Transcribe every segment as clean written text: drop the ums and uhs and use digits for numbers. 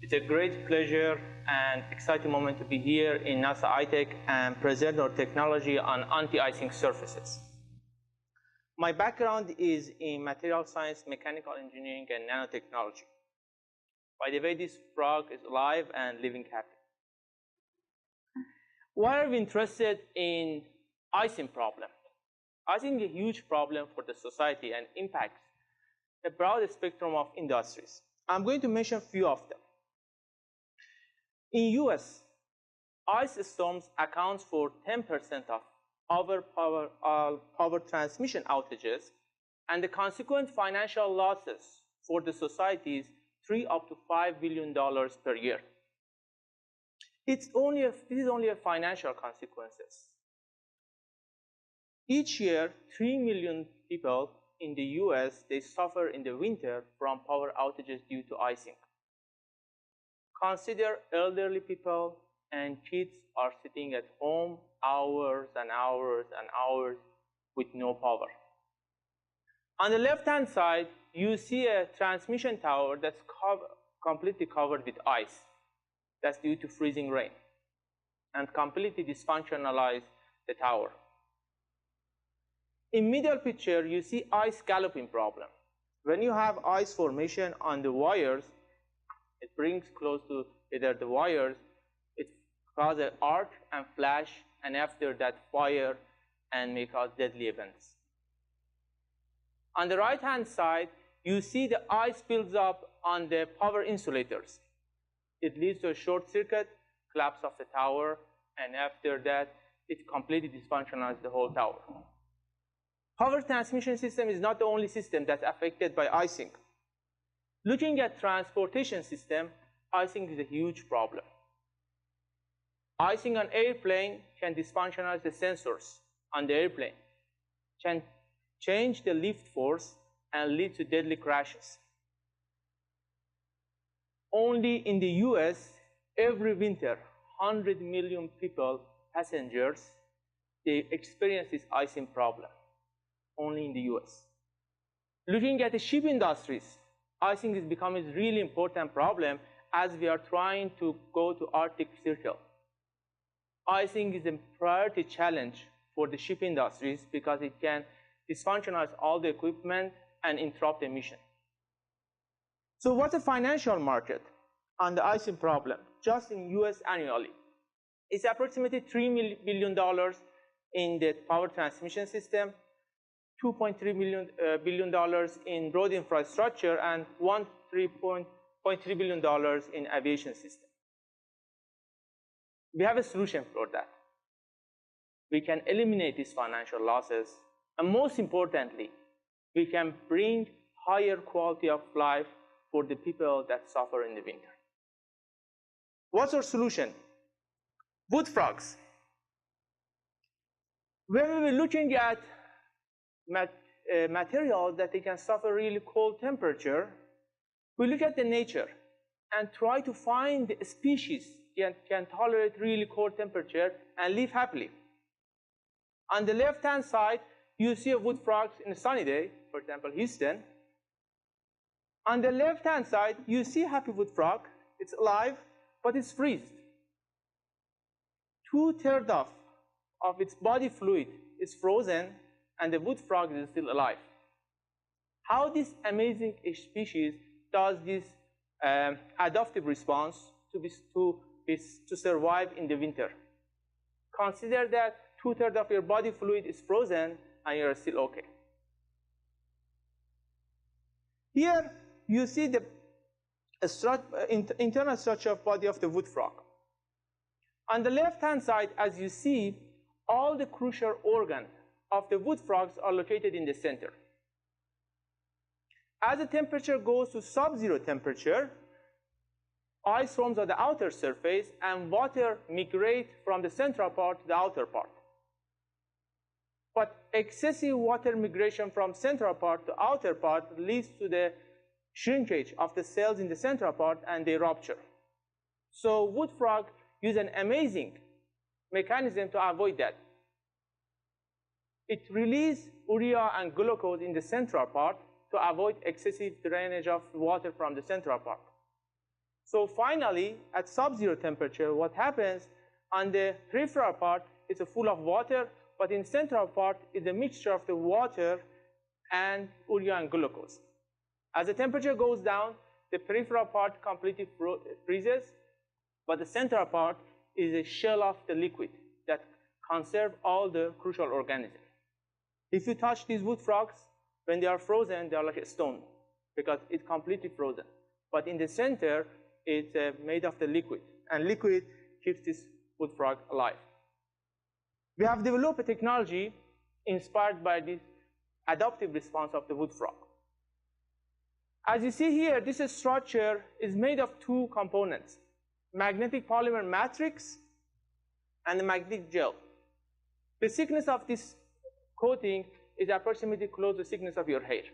It's a great pleasure and exciting moment to be here in NASA iTech and present our technology on anti-icing surfaces. My background is in material science, mechanical engineering, and nanotechnology. By the way, this frog is alive and living happy. Why are we interested in icing problem? Icing is a huge problem for the society and impacts a broad spectrum of industries. I'm going to mention a few of them. In US, ice storms accounts for 10% of our power transmission outages, and the consequent financial losses for the society is $3 up to $5 billion per year. This is only a financial consequences. Each year, 3 million people in the US, they suffer in the winter from power outages due to icing. Consider elderly people and kids are sitting at home hours and hours and hours with no power. On the left-hand side, you see a transmission tower that's completely covered with ice. That's due to freezing rain, and completely dysfunctionalize the tower. In middle picture, you see ice galloping problem. When you have ice formation on the wires, it brings close to either the wires, it causes an arc and flash, and after that fire, and may cause deadly events. On the right-hand side, you see the ice builds up on the power insulators. It leads to a short circuit, collapse of the tower, and after that, it completely dysfunctionalizes the whole tower. Power transmission system is not the only system that's affected by icing. Looking at transportation system, icing is a huge problem. Icing on airplane can dysfunctionize the sensors on the airplane, can change the lift force and lead to deadly crashes. Only in the US, every winter, 100 million people, passengers, they experience this icing problem, only in the US. Looking at the ship industries, icing is becoming a really important problem as we are trying to go to Arctic Circle. Icing is a priority challenge for the ship industries because it can dysfunctionize all the equipment and interrupt the mission. So what's the financial market on the icing problem just in US annually? It's approximately $3 billion in the power transmission system, $2.3 billion in road infrastructure, and $3.3 billion in aviation system. We have a solution for that. We can eliminate these financial losses, and most importantly, we can bring higher quality of life for the people that suffer in the winter. What's our solution? Wood frogs. When we were looking at materials that they can suffer really cold temperature, we look at the nature and try to find the species that can tolerate really cold temperature and live happily. On the left-hand side, you see a wood frog in a sunny day, for example, Houston. On the left-hand side, you see a happy wood frog. It's alive, but it's freezed. 2/3 of its body fluid is frozen, and the wood frog is still alive. How this amazing species does this adaptive response to survive in the winter? Consider that 2/3 of your body fluid is frozen and you're still okay. Here you see the internal structure of body of the wood frog. On the left-hand side, as you see, all the crucial organs of the wood frogs are located in the center. As the temperature goes to sub-zero temperature, ice forms on the outer surface and water migrate from the central part to the outer part. But excessive water migration from central part to outer part leads to the shrinkage of the cells in the central part and they rupture. So wood frog use an amazing mechanism to avoid that. It releases urea and glucose in the central part to avoid excessive drainage of water from the central part. So finally, at sub-zero temperature, what happens on the peripheral part is full of water, but in the central part is a mixture of the water and urea and glucose. As the temperature goes down, the peripheral part completely freezes, but the central part is a shell of the liquid that conserves all the crucial organisms. If you touch these wood frogs, when they are frozen, they are like a stone because it's completely frozen. But in the center, it's made of the liquid, and liquid keeps this wood frog alive. We have developed a technology inspired by this adaptive response of the wood frog. As you see here, this structure is made of two components, magnetic polymer matrix and the magnetic gel. The thickness of this coating is approximately close to the thickness of your hair.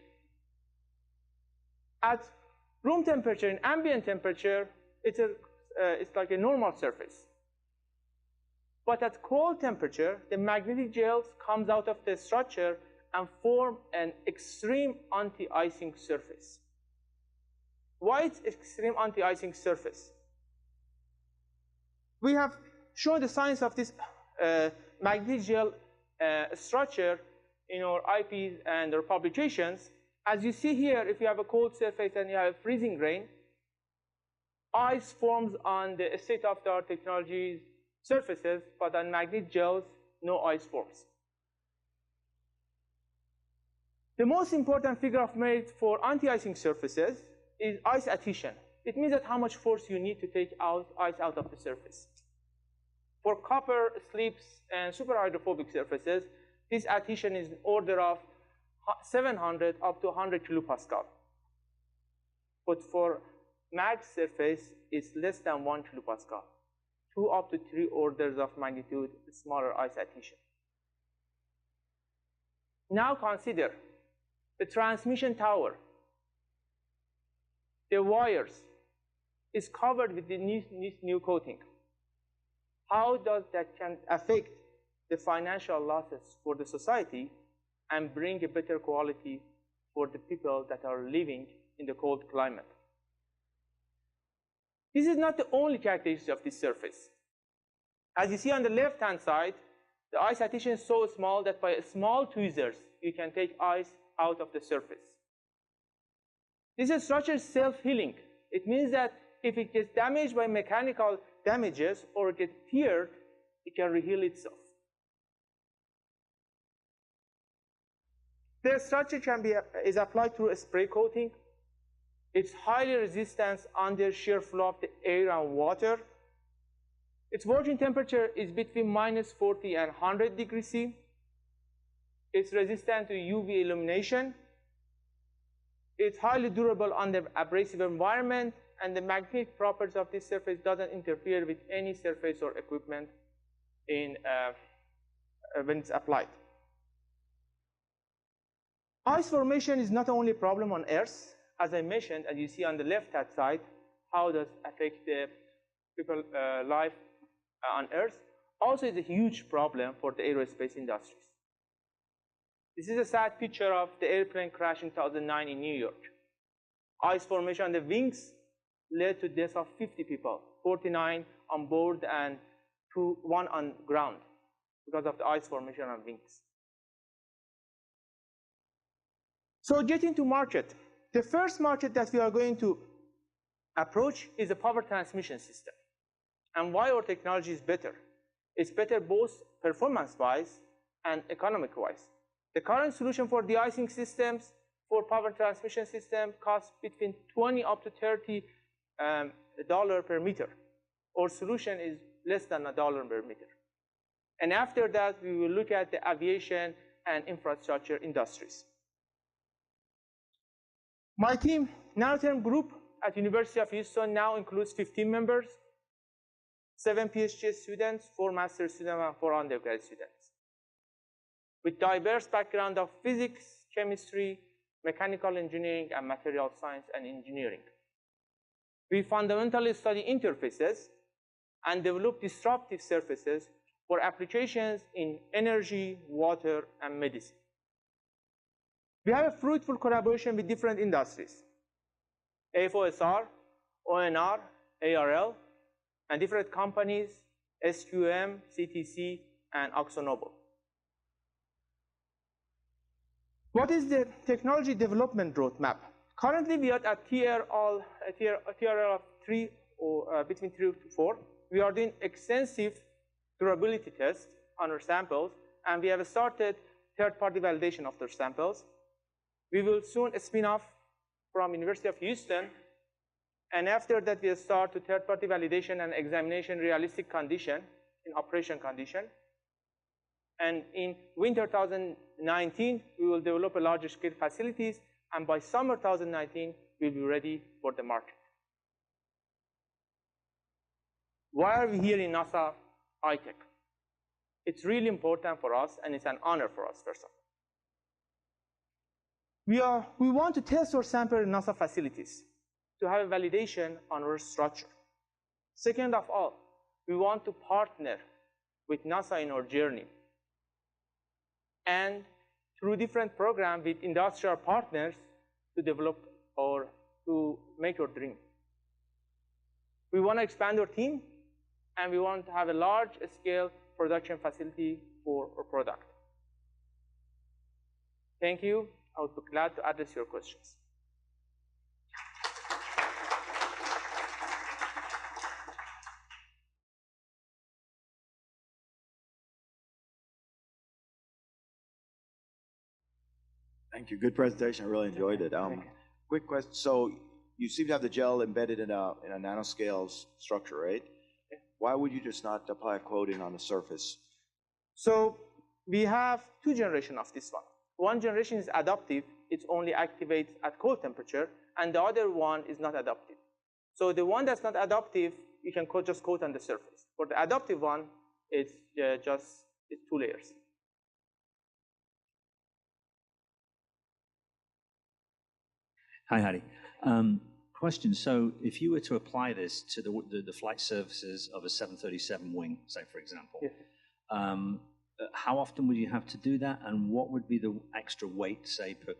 At room temperature, in ambient temperature, it's like a normal surface. But at cold temperature, the magnetic gels comes out of the structure and form an extreme anti-icing surface. Why it's extreme anti-icing surface? We have shown the science of this magnetic gel structure in our IPs and our publications. As you see here, if you have a cold surface and you have a freezing rain, ice forms on the state-of-the-art technologies surfaces, but on magnetic gels, no ice forms. The most important figure of merit for anti-icing surfaces is ice adhesion. It means that how much force you need to take ice out of the surface. For copper, slips, and superhydrophobic surfaces, this adhesion is in order of 700 up to 100 kilopascal. But for mag surface, it's less than 1 kilopascal, 2 up to 3 orders of magnitude smaller ice adhesion. Now consider the transmission tower. The wires is covered with this new coating. How does that can affect the financial losses for the society and bring a better quality for the people that are living in the cold climate? This is not the only characteristic of this surface. As you see on the left-hand side, the ice adhesion is so small that by small tweezers, you can take ice out of the surface. This structure is self-healing. It means that if it gets damaged by mechanical damages or it gets teared, it can reheal itself. The structure is applied through a spray coating. It's highly resistant under shear flow of the air and water. Its working temperature is between -40 and 100 degrees C. It's resistant to UV illumination. It's highly durable under abrasive environment, and the magnetic properties of this surface doesn't interfere with any surface or equipment when it's applied. Ice formation is not only a problem on Earth. As I mentioned, as you see on the left-hand side, how does it affect the people's life on Earth. Also, it's a huge problem for the aerospace industries. This is a sad picture of the airplane crash in 2009 in New York. Ice formation on the wings led to the death of 50 people, 49 on board and 1 on ground because of the ice formation on wings. So getting to market. The first market that we are going to approach is a power transmission system. And why our technology is better? It's better both performance-wise and economic-wise. The current solution for de-icing systems for power transmission system costs between 20 up to $30 per meter. Our solution is less than $1 per meter. And after that, we will look at the aviation and infrastructure industries. My team, Nanotherm group at University of Houston, now includes 15 members, 7 PhD students, 4 master students, and 4 undergrad students, with diverse background of physics, chemistry, mechanical engineering, and material science and engineering. We fundamentally study interfaces and develop disruptive surfaces for applications in energy, water, and medicine. We have a fruitful collaboration with different industries: AFOSR, ONR, ARL, and different companies, SQM, CTC, and AkzoNobel. What is the technology development roadmap? Currently, we are at TRL of 3 or between 3 to 4. We are doing extensive durability tests on our samples, and we have started third-party validation of their samples. We will soon spin off from University of Houston, and after that, we'll start to third-party validation and examination realistic condition, in operation condition. And in winter 2019, we will develop a larger scale facilities, and by summer 2019, we'll be ready for the market. Why are we here in NASA iTech? It's really important for us, and it's an honor for us, first of all. We want to test our sample in NASA facilities to have a validation on our structure. Second of all, we want to partner with NASA in our journey, and through different programs with industrial partners to develop or to make our dream. We want to expand our team, and we want to have a large-scale production facility for our product. Thank you. I would be glad to address your questions. Thank you. Good presentation. I really enjoyed it. Quick question. So you seem to have the gel embedded in a nanoscale structure, right? Yeah. Why would you just not apply a coating on the surface? So we have 2 generations of this one. One generation is adaptive. It only activates at cold temperature, and the other one is not adaptive. So the one that's not adaptive, you can just coat on the surface. For the adaptive one, it's 2 layers. Hi, Hadi. Question, so if you were to apply this to the flight surfaces of a 737 wing, say, for example, Yes. How often would you have to do that, and what would be the extra weight, say, per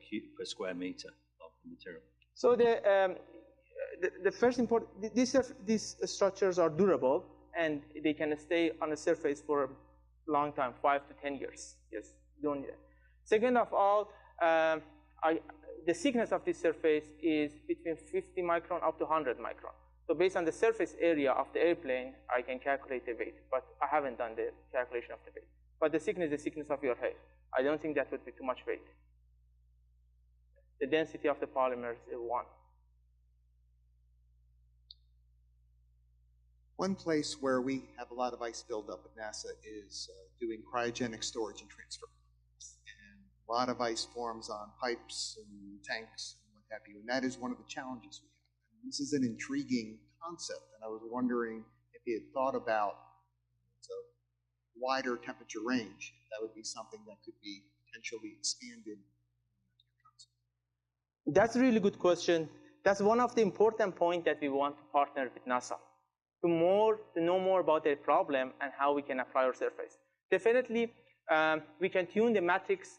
square meter of the material? So the first important, these structures are durable, and they can stay on the surface for a long time, 5 to 10 years. Yes, don't need it. Second of all, the thickness of this surface is between 50 micron up to 100 micron. So based on the surface area of the airplane, I can calculate the weight, but I haven't done the calculation of the weight. But the thickness is the thickness of your hair. I don't think that would be too much weight. The density of the polymers is 1. One place where we have a lot of ice buildup at NASA is doing cryogenic storage and transfer. And a lot of ice forms on pipes and tanks and what have you, and that is one of the challenges we have. And this is an intriguing concept, and I was wondering if you had thought about a wider temperature range, if that would be something that could be potentially expanded. That's a really good question. That's one of the important points that we want to partner with NASA to know more about their problem and how we can apply our surface. Definitely, we can tune the matrix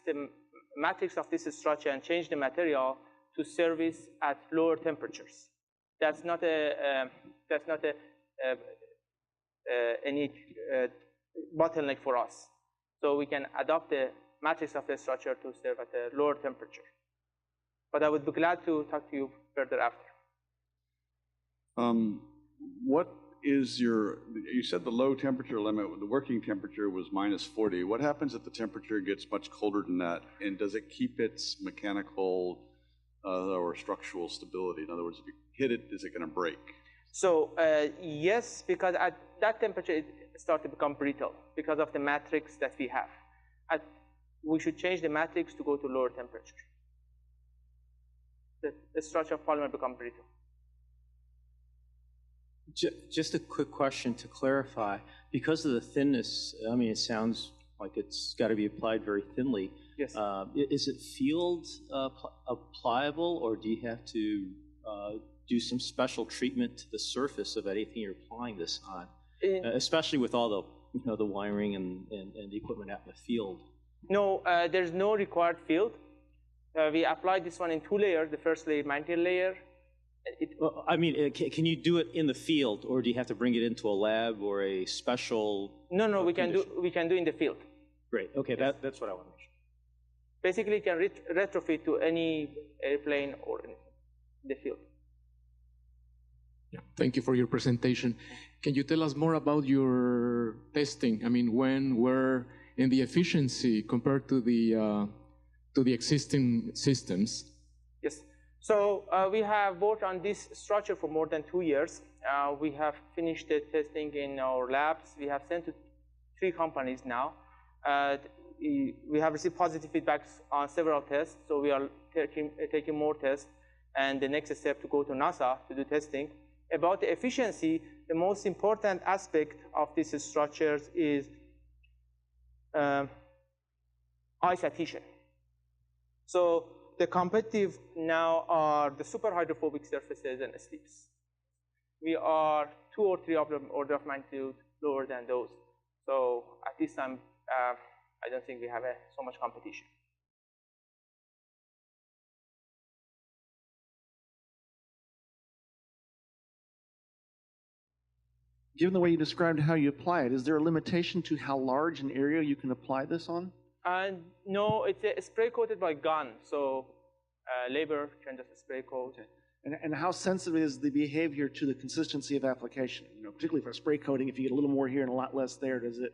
of this structure and change the material to service at lower temperatures. That's not any bottleneck for us. So we can adapt the matrix of the structure to serve at a lower temperature. But I would be glad to talk to you further after. What is you said the low temperature limit, the working temperature was -40. What happens if the temperature gets much colder than that? And does it keep its mechanical or structural stability? In other words, if you hit it, is it going to break? So yes, because at that temperature, it starts to become brittle because of the matrix that we have. We should change the matrix to go to lower temperature. The structure of polymer becomes brittle. Just a quick question to clarify. Because of the thinness, I mean, it sounds like it's got to be applied very thinly. Yes. Is it field applicable, or do you have to do some special treatment to the surface of anything you're applying this on, especially with all the the wiring and the equipment out in the field? No, there's no required field. We applied this one in 2 layers. The first layer, mantle layer, Well, I mean, can you do it in the field, or do you have to bring it into a lab or a special? No, we can condition? we can do in the field. Great. Okay, Yes. that's what I want to make sure. Basically, you can retrofit to any airplane or anything in the field. Yeah, thank you for your presentation. Can you tell us more about your testing? I mean, when, where, and the efficiency compared to the existing systems? Yes. So we have worked on this structure for more than 2 years. We have finished the testing in our labs. We have sent to 3 companies now. We have received positive feedbacks on several tests, so we are taking more tests. And the next step to go to NASA to do testing. About the efficiency, the most important aspect of these structures is ice adhesion. So the competitive now are the super hydrophobic surfaces and slips. We are 2 or 3 of them order of magnitude lower than those. So at this time, I don't think we have so much competition. Given the way you described how you apply it, is there a limitation to how large an area you can apply this on? No, it's spray coated by gun, so labor can just spray coat. Okay. And how sensitive is the behavior to the consistency of application? You know, particularly for spray coating, if you get a little more here and a lot less there, does it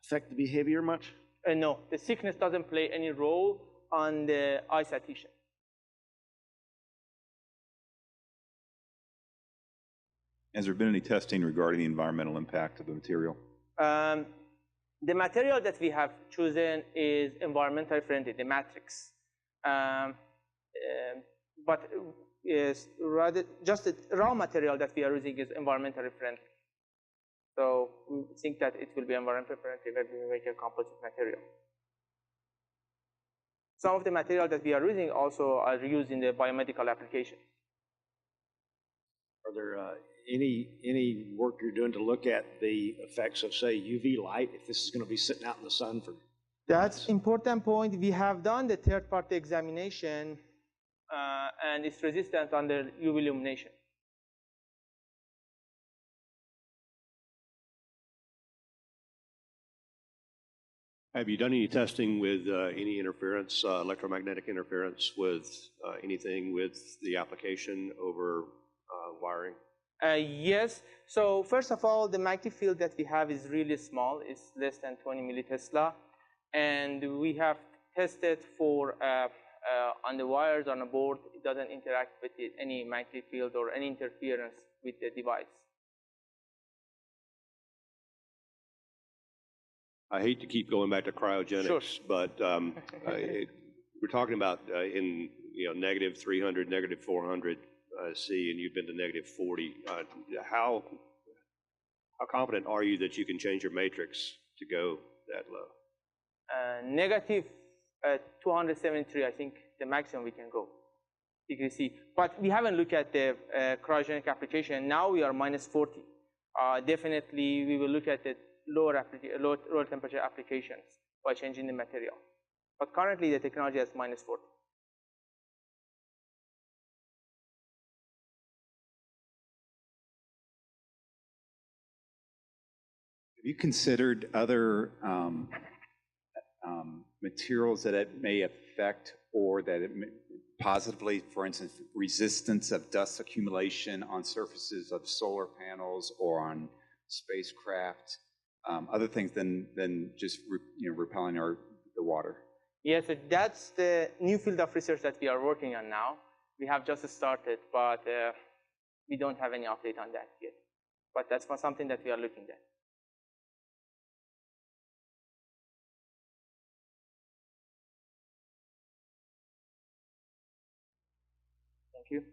affect the behavior much? No, the thickness doesn't play any role on the ice adhesion. Has there been any testing regarding the environmental impact of the material? The material that we have chosen is environmentally friendly, the matrix. But is rather just the raw material that we are using is environmentally friendly. So we think that it will be environmentally friendly when we make a composite material. Some of the material that we are using also are used in the biomedical application. Are there any work you're doing to look at the effects of, say, UV light, if this is going to be sitting out in the sun for That's important point. We have done the third-party examination, and it's resistant under UV illumination. Have you done any testing with any interference, electromagnetic interference with anything with the application over wiring? Yes. So first of all, the magnetic field that we have is really small. It's less than 20 millitesla. And we have tested for on the wires on a board, it doesn't interact with any magnetic field or any interference with the device. I hate to keep going back to cryogenics, Sure. but we're talking about in negative 300, negative 400 C, and you've been to negative 40. How confident are you that you can change your matrix to go that low? Negative 273, I think the maximum we can go degree C. But we haven't looked at the cryogenic application. Now we are minus 40. Definitely, we will look at the lower temperature applications by changing the material. But currently, the technology is minus 40. Have you considered other materials that it may affect or that it may positively, for instance, resistance of dust accumulation on surfaces of solar panels or on spacecraft, other things than just repelling the water? Yes, that's the new field of research that we are working on now. We have just started, but we don't have any update on that yet. But that's something that we are looking at. Thank you.